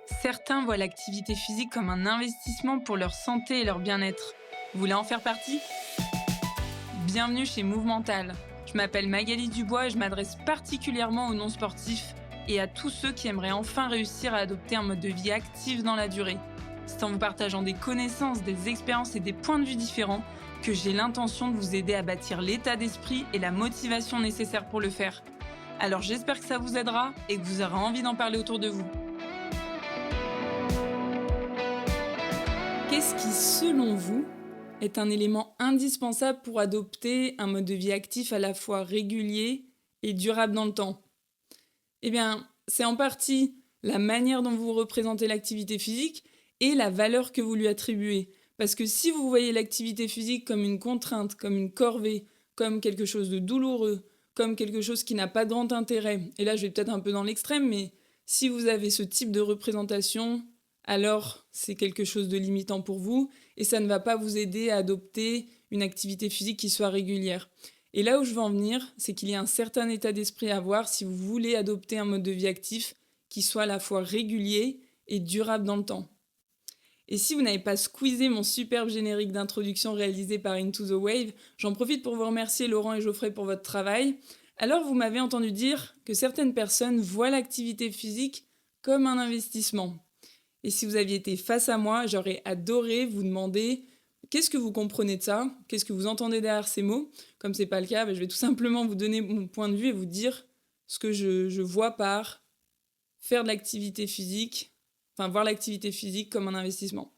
Certains voient l'activité physique comme un investissement pour leur santé et leur bien-être. Vous voulez en faire partie? Bienvenue chez Movemental. Je m'appelle Magali Dubois et je m'adresse particulièrement aux non-sportifs et à tous ceux qui aimeraient enfin réussir à adopter un mode de vie actif dans la durée. C'est en vous partageant des connaissances, des expériences et des points de vue différents que j'ai l'intention de vous aider à bâtir l'état d'esprit et la motivation nécessaires pour le faire. Alors j'espère que ça vous aidera et que vous aurez envie d'en parler autour de vous. Qu'est-ce qui, selon vous, est un élément indispensable pour adopter un mode de vie actif à la fois régulier et durable dans le temps? Eh bien, c'est en partie la manière dont vous représentez l'activité physique et la valeur que vous lui attribuez. Parce que si vous voyez l'activité physique comme une contrainte, comme une corvée, comme quelque chose de douloureux, comme quelque chose qui n'a pas grand intérêt, et là je vais peut-être un peu dans l'extrême, mais si vous avez ce type de représentation, alors c'est quelque chose de limitant pour vous et ça ne va pas vous aider à adopter une activité physique qui soit régulière. Et là où je veux en venir, c'est qu'il y a un certain état d'esprit à avoir si vous voulez adopter un mode de vie actif qui soit à la fois régulier et durable dans le temps. Et si vous n'avez pas squeezé mon superbe générique d'introduction réalisé par Into the Wave, j'en profite pour vous remercier Laurent et Geoffrey pour votre travail. Alors vous m'avez entendu dire que certaines personnes voient l'activité physique comme un investissement. Et si vous aviez été face à moi, j'aurais adoré vous demander qu'est-ce que vous comprenez de ça? Qu'est-ce que vous entendez derrière ces mots? Comme c'est pas le cas, je vais tout simplement vous donner mon point de vue et vous dire ce que je vois par faire de l'activité physique, enfin voir l'activité physique comme un investissement.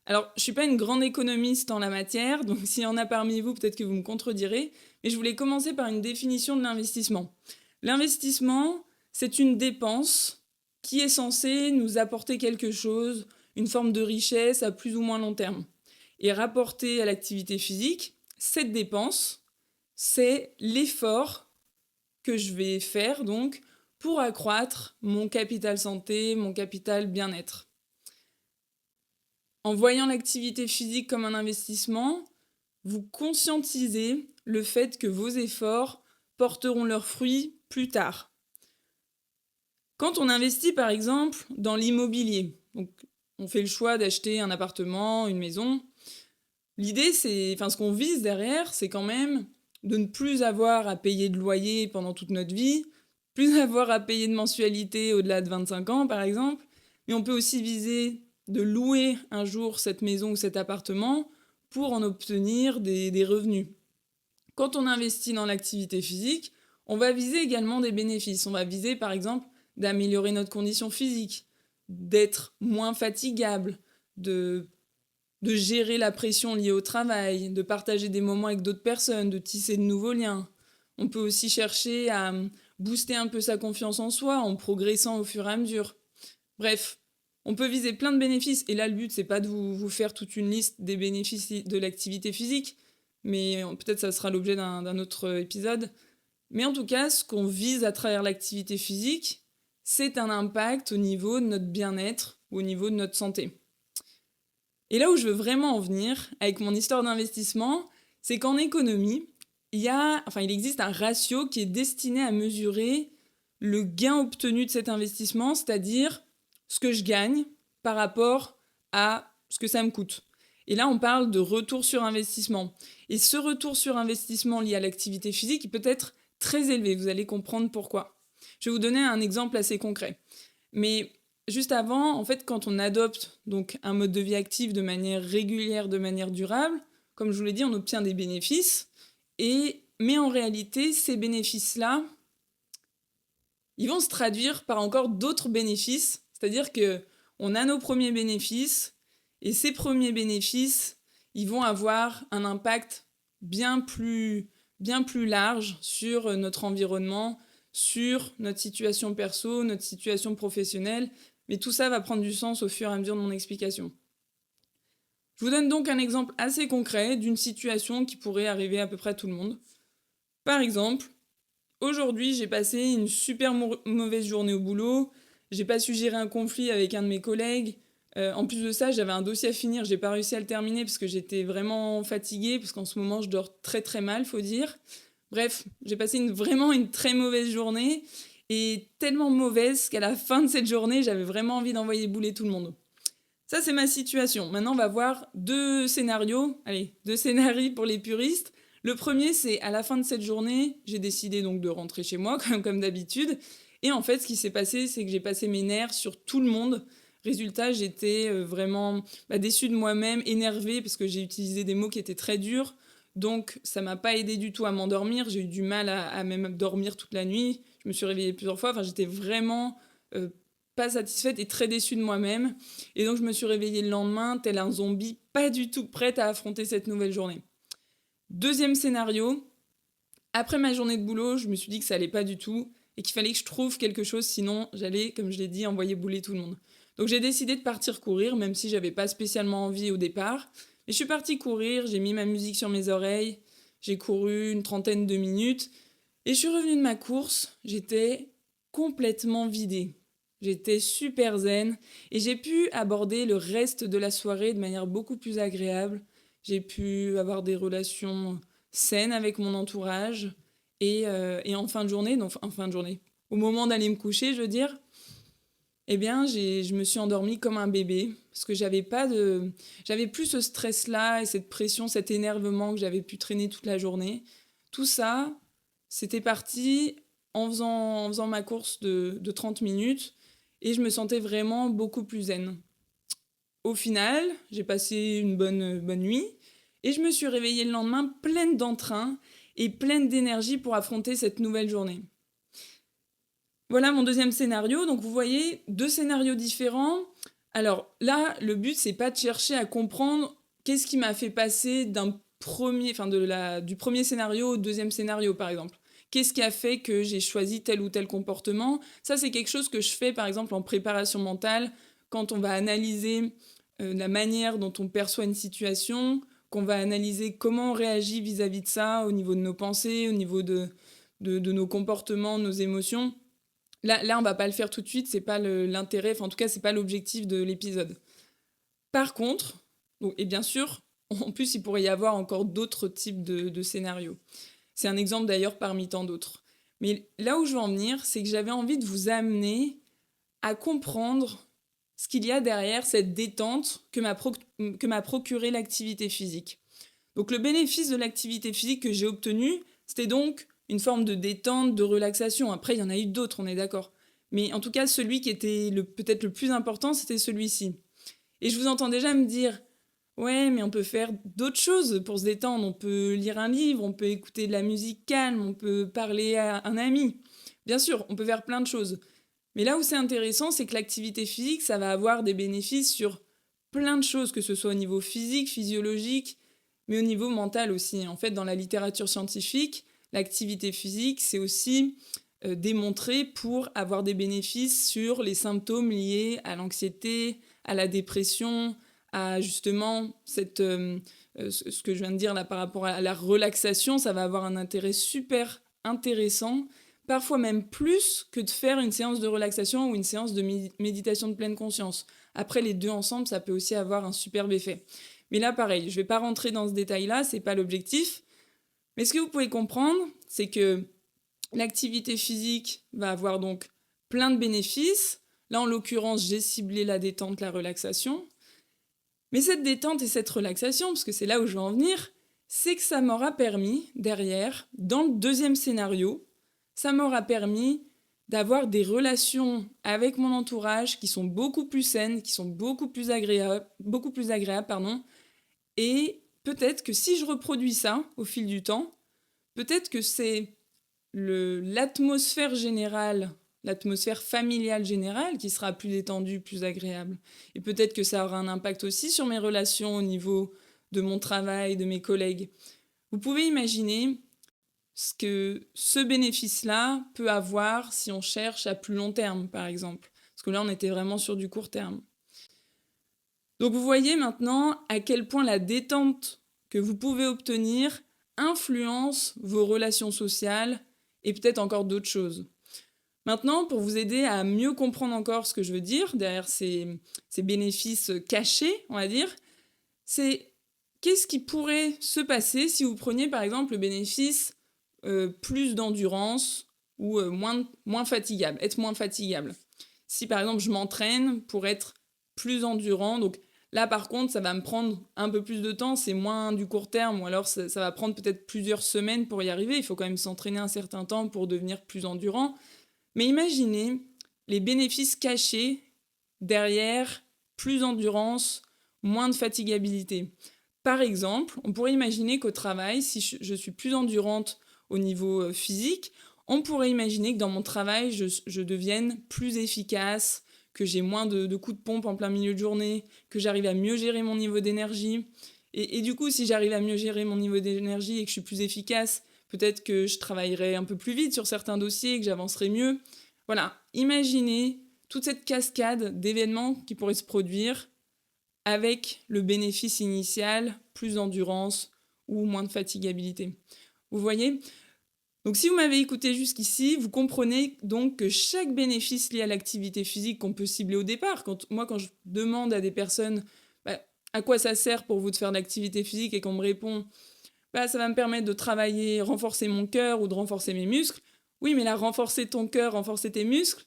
Alors, je suis pas une grande économiste en la matière, donc s'il y en a parmi vous, peut-être que vous me contredirez, mais je voulais commencer par une définition de l'investissement. L'investissement, c'est une dépense qui est censée nous apporter quelque chose, une forme de richesse à plus ou moins long terme. Et rapporté à l'activité physique, cette dépense, c'est l'effort que je vais faire donc pour accroître mon capital santé, mon capital bien-être. En voyant l'activité physique comme un investissement, vous conscientisez le fait que vos efforts porteront leurs fruits plus tard. Quand on investit par exemple dans l'immobilier, donc on fait le choix d'acheter un appartement, une maison, l'idée ce qu'on vise derrière, c'est quand même de ne plus avoir à payer de loyer pendant toute notre vie, plus avoir à payer de mensualité au-delà de 25 ans par exemple, mais on peut aussi viser de louer un jour cette maison ou cet appartement pour en obtenir des revenus. Quand on investit dans l'activité physique, on va viser également des bénéfices. On va viser par exemple d'améliorer notre condition physique, d'être moins fatigable, de gérer la pression liée au travail, de partager des moments avec d'autres personnes, de tisser de nouveaux liens. On peut aussi chercher à booster un peu sa confiance en soi en progressant au fur et à mesure. Bref, on peut viser plein de bénéfices. Et là, le but, c'est pas de vous faire toute une liste des bénéfices de l'activité physique, mais peut-être ça sera l'objet d'un autre épisode. Mais en tout cas, ce qu'on vise à travers l'activité physique, c'est un impact au niveau de notre bien-être ou au niveau de notre santé. Et là où je veux vraiment en venir avec mon histoire d'investissement, c'est qu'en économie, il existe un ratio qui est destiné à mesurer le gain obtenu de cet investissement, c'est-à-dire ce que je gagne par rapport à ce que ça me coûte. Et là, on parle de retour sur investissement. Et ce retour sur investissement lié à l'activité physique, il peut être très élevé. Vous allez comprendre pourquoi. Je vais vous donner un exemple assez concret. Mais juste avant, en fait, quand on adopte donc un mode de vie actif de manière régulière, de manière durable, comme je vous l'ai dit, on obtient des bénéfices. Mais en réalité, ces bénéfices-là, ils vont se traduire par encore d'autres bénéfices. C'est-à-dire qu'on a nos premiers bénéfices, et ces premiers bénéfices, ils vont avoir un impact bien plus large sur notre environnement, sur notre situation perso, notre situation professionnelle, mais tout ça va prendre du sens au fur et à mesure de mon explication. Je vous donne donc un exemple assez concret d'une situation qui pourrait arriver à peu près à tout le monde. Par exemple, aujourd'hui, j'ai passé une super mauvaise journée au boulot, j'ai pas su gérer un conflit avec un de mes collègues. En plus de ça, j'avais un dossier à finir, j'ai pas réussi à le terminer parce que j'étais vraiment fatiguée, parce qu'en ce moment, je dors très très mal, faut dire. Bref, j'ai passé vraiment une très mauvaise journée et tellement mauvaise qu'à la fin de cette journée, j'avais vraiment envie d'envoyer bouler tout le monde. Ça, c'est ma situation. Maintenant, on va voir deux scénarios. Allez, deux scénarios pour les puristes. Le premier, c'est à la fin de cette journée, j'ai décidé donc de rentrer chez moi, comme d'habitude. Et en fait, ce qui s'est passé, c'est que j'ai passé mes nerfs sur tout le monde. Résultat, j'étais vraiment déçue de moi-même, énervée, parce que j'ai utilisé des mots qui étaient très durs. Donc, ça m'a pas aidé du tout à m'endormir. J'ai eu du mal à même dormir toute la nuit. Je me suis réveillée plusieurs fois. Enfin, j'étais vraiment pas satisfaite et très déçue de moi-même. Et donc, je me suis réveillée le lendemain, tel un zombie, pas du tout prête à affronter cette nouvelle journée. Deuxième scénario, après ma journée de boulot, je me suis dit que ça allait pas du tout et qu'il fallait que je trouve quelque chose, sinon j'allais, comme je l'ai dit, envoyer bouler tout le monde. Donc j'ai décidé de partir courir, même si j'avais pas spécialement envie au départ. Mais je suis partie courir, j'ai mis ma musique sur mes oreilles, j'ai couru une trentaine de minutes et je suis revenue de ma course, j'étais complètement vidée. J'étais super zen et j'ai pu aborder le reste de la soirée de manière beaucoup plus agréable. J'ai pu avoir des relations saines avec mon entourage et en fin de journée, au moment d'aller me coucher, je veux dire, eh bien, je me suis endormie comme un bébé parce que j'avais plus ce stress-là et cette pression, cet énervement que j'avais pu traîner toute la journée. Tout ça, c'était parti en faisant ma course de 30 minutes et je me sentais vraiment beaucoup plus zen. Au final, j'ai passé une bonne nuit et je me suis réveillée le lendemain pleine d'entrain et pleine d'énergie pour affronter cette nouvelle journée. Voilà mon deuxième scénario. Donc vous voyez, deux scénarios différents. Alors là, le but, c'est pas de chercher à comprendre qu'est-ce qui m'a fait passer du premier scénario au deuxième scénario, par exemple. Qu'est-ce qui a fait que j'ai choisi tel ou tel comportement? Ça, c'est quelque chose que je fais, par exemple, en préparation mentale, quand on va analyser la manière dont on perçoit une situation, qu'on va analyser comment on réagit vis-à-vis de ça, au niveau de nos pensées, au niveau de nos comportements, nos émotions. Là, on va pas le faire tout de suite, c'est pas l'intérêt, enfin en tout cas, c'est pas l'objectif de l'épisode. Par contre, et bien sûr, en plus, il pourrait y avoir encore d'autres types de scénarios. C'est un exemple d'ailleurs parmi tant d'autres. Mais là où je veux en venir, c'est que j'avais envie de vous amener à comprendre ce qu'il y a derrière cette détente que m'a procuré l'activité physique. Donc le bénéfice de l'activité physique que j'ai obtenu, c'était donc une forme de détente, de relaxation. Après, il y en a eu d'autres, on est d'accord. Mais en tout cas, celui qui était peut-être le plus important, c'était celui-ci. Et je vous entends déjà me dire, ouais, mais on peut faire d'autres choses pour se détendre. On peut lire un livre, on peut écouter de la musique calme, on peut parler à un ami. Bien sûr, on peut faire plein de choses. Mais là où c'est intéressant, c'est que l'activité physique, ça va avoir des bénéfices sur plein de choses, que ce soit au niveau physique, physiologique, mais au niveau mental aussi. En fait, dans la littérature scientifique, l'activité physique, c'est aussi démontré pour avoir des bénéfices sur les symptômes liés à l'anxiété, à la dépression, à justement ce que je viens de dire là par rapport à la relaxation. Ça va avoir un intérêt super intéressant, parfois même plus que de faire une séance de relaxation ou une séance de méditation de pleine conscience. Après, les deux ensemble, ça peut aussi avoir un superbe effet. Mais là, pareil, je ne vais pas rentrer dans ce détail-là, c'est pas l'objectif. Mais ce que vous pouvez comprendre, c'est que l'activité physique va avoir donc plein de bénéfices. Là, en l'occurrence, j'ai ciblé la détente, la relaxation. Mais cette détente et cette relaxation, parce que c'est là où je veux en venir, c'est que ça m'aura permis, derrière, dans le deuxième scénario, ça m'aura permis d'avoir des relations avec mon entourage qui sont beaucoup plus saines, qui sont beaucoup plus agréables, et peut-être que si je reproduis ça au fil du temps, peut-être que c'est l'atmosphère générale, l'atmosphère familiale générale qui sera plus détendue, plus agréable. Et peut-être que ça aura un impact aussi sur mes relations au niveau de mon travail, de mes collègues. Vous pouvez imaginer ce que ce bénéfice-là peut avoir si on cherche à plus long terme, par exemple. Parce que là, on était vraiment sur du court terme. Donc vous voyez maintenant à quel point la détente que vous pouvez obtenir influence vos relations sociales et peut-être encore d'autres choses. Maintenant, pour vous aider à mieux comprendre encore ce que je veux dire, derrière ces bénéfices cachés, on va dire, c'est qu'est-ce qui pourrait se passer si vous preniez par exemple le bénéfice plus d'endurance, ou moins fatigable, être moins fatigable. Si par exemple je m'entraîne pour être plus endurant, donc là par contre ça va me prendre un peu plus de temps, c'est moins du court terme, ou alors ça va prendre peut-être plusieurs semaines pour y arriver, il faut quand même s'entraîner un certain temps pour devenir plus endurant. Mais imaginez les bénéfices cachés derrière plus d'endurance, moins de fatigabilité. Par exemple, on pourrait imaginer qu'au travail, si je suis plus endurante au niveau physique, on pourrait imaginer que dans mon travail, je devienne plus efficace, que j'ai moins de coups de pompe en plein milieu de journée, que j'arrive à mieux gérer mon niveau d'énergie. Et du coup, si j'arrive à mieux gérer mon niveau d'énergie et que je suis plus efficace, peut-être que je travaillerai un peu plus vite sur certains dossiers, que j'avancerai mieux. Voilà, imaginez toute cette cascade d'événements qui pourraient se produire avec le bénéfice initial, plus d'endurance ou moins de fatigabilité. Vous voyez ? Donc si vous m'avez écouté jusqu'ici, vous comprenez donc que chaque bénéfice lié à l'activité physique qu'on peut cibler au départ, quand je demande à des personnes à quoi ça sert pour vous de faire de l'activité physique et qu'on me répond ça va me permettre de travailler, renforcer mon cœur ou de renforcer mes muscles. Oui, mais là, renforcer ton cœur, renforcer tes muscles,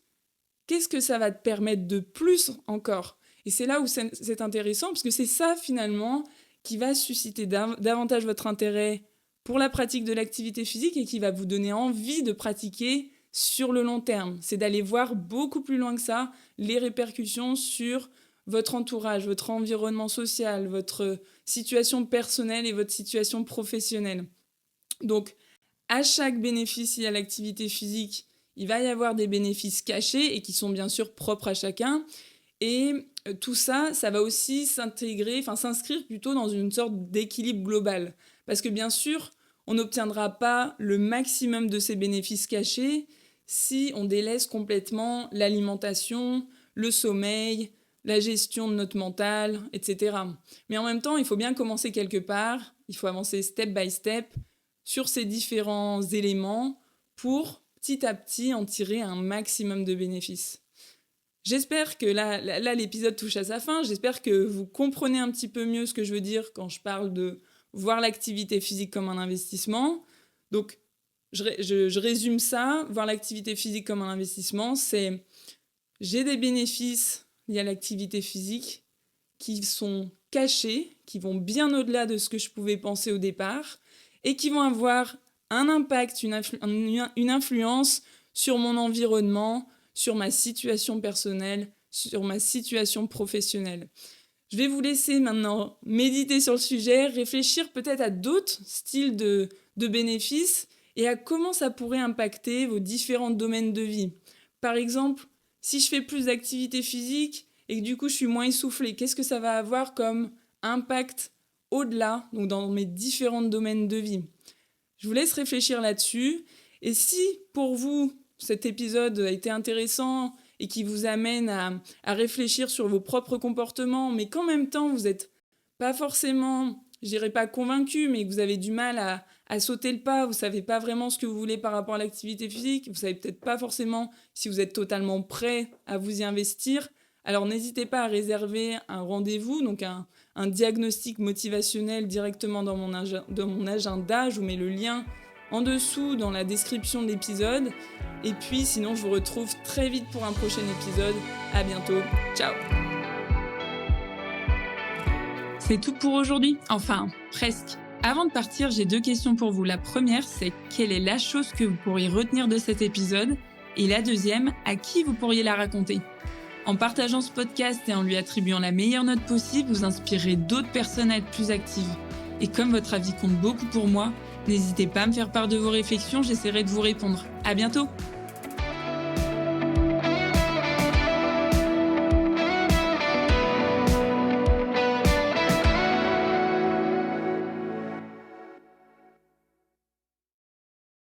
qu'est-ce que ça va te permettre de plus encore ? Et c'est là où c'est intéressant, parce que c'est ça finalement qui va susciter davantage votre intérêt pour la pratique de l'activité physique et qui va vous donner envie de pratiquer sur le long terme. C'est d'aller voir beaucoup plus loin que ça les répercussions sur votre entourage, votre environnement social, votre situation personnelle et votre situation professionnelle. Donc, à chaque bénéfice lié à l'activité physique, il va y avoir des bénéfices cachés et qui sont bien sûr propres à chacun. Et tout ça, ça va aussi s'inscrire plutôt dans une sorte d'équilibre global. Parce que bien sûr, on n'obtiendra pas le maximum de ces bénéfices cachés si on délaisse complètement l'alimentation, le sommeil, la gestion de notre mental, etc. Mais en même temps, il faut bien commencer quelque part, il faut avancer step by step sur ces différents éléments pour petit à petit en tirer un maximum de bénéfices. J'espère que là, l'épisode touche à sa fin. J'espère que vous comprenez un petit peu mieux ce que je veux dire quand je parle de voir l'activité physique comme un investissement. Donc, je résume ça. Voir l'activité physique comme un investissement, c'est j'ai des bénéfices liés à l'activité physique qui sont cachés, qui vont bien au-delà de ce que je pouvais penser au départ et qui vont avoir un impact, une influence sur mon environnement, sur ma situation personnelle, sur ma situation professionnelle. Je vais vous laisser maintenant méditer sur le sujet, réfléchir peut-être à d'autres styles de bénéfices et à comment ça pourrait impacter vos différents domaines de vie. Par exemple, si je fais plus d'activité physique et que du coup je suis moins essoufflée, qu'est-ce que ça va avoir comme impact au-delà, donc dans mes différents domaines de vie ? Je vous laisse réfléchir là-dessus. Et si pour vous, cet épisode a été intéressant et qui vous amène à réfléchir sur vos propres comportements, mais qu'en même temps, vous n'êtes pas forcément, je dirais pas convaincu, mais que vous avez du mal à sauter le pas, vous ne savez pas vraiment ce que vous voulez par rapport à l'activité physique, vous ne savez peut-être pas forcément si vous êtes totalement prêt à vous y investir, alors n'hésitez pas à réserver un rendez-vous, donc un diagnostic motivationnel directement dans mon agenda. Je vous mets le lien en dessous dans la description de l'épisode. Et puis sinon, je vous retrouve très vite pour un prochain épisode. À bientôt. Ciao. C'est tout pour aujourd'hui. Enfin, presque. Avant de partir, j'ai 2 questions pour vous. La première, c'est quelle est la chose que vous pourriez retenir de cet épisode ? Et la deuxième, à qui vous pourriez la raconter ? En partageant ce podcast et en lui attribuant la meilleure note possible, vous inspirerez d'autres personnes à être plus actives. Et comme votre avis compte beaucoup pour moi, n'hésitez pas à me faire part de vos réflexions, j'essaierai de vous répondre. À bientôt!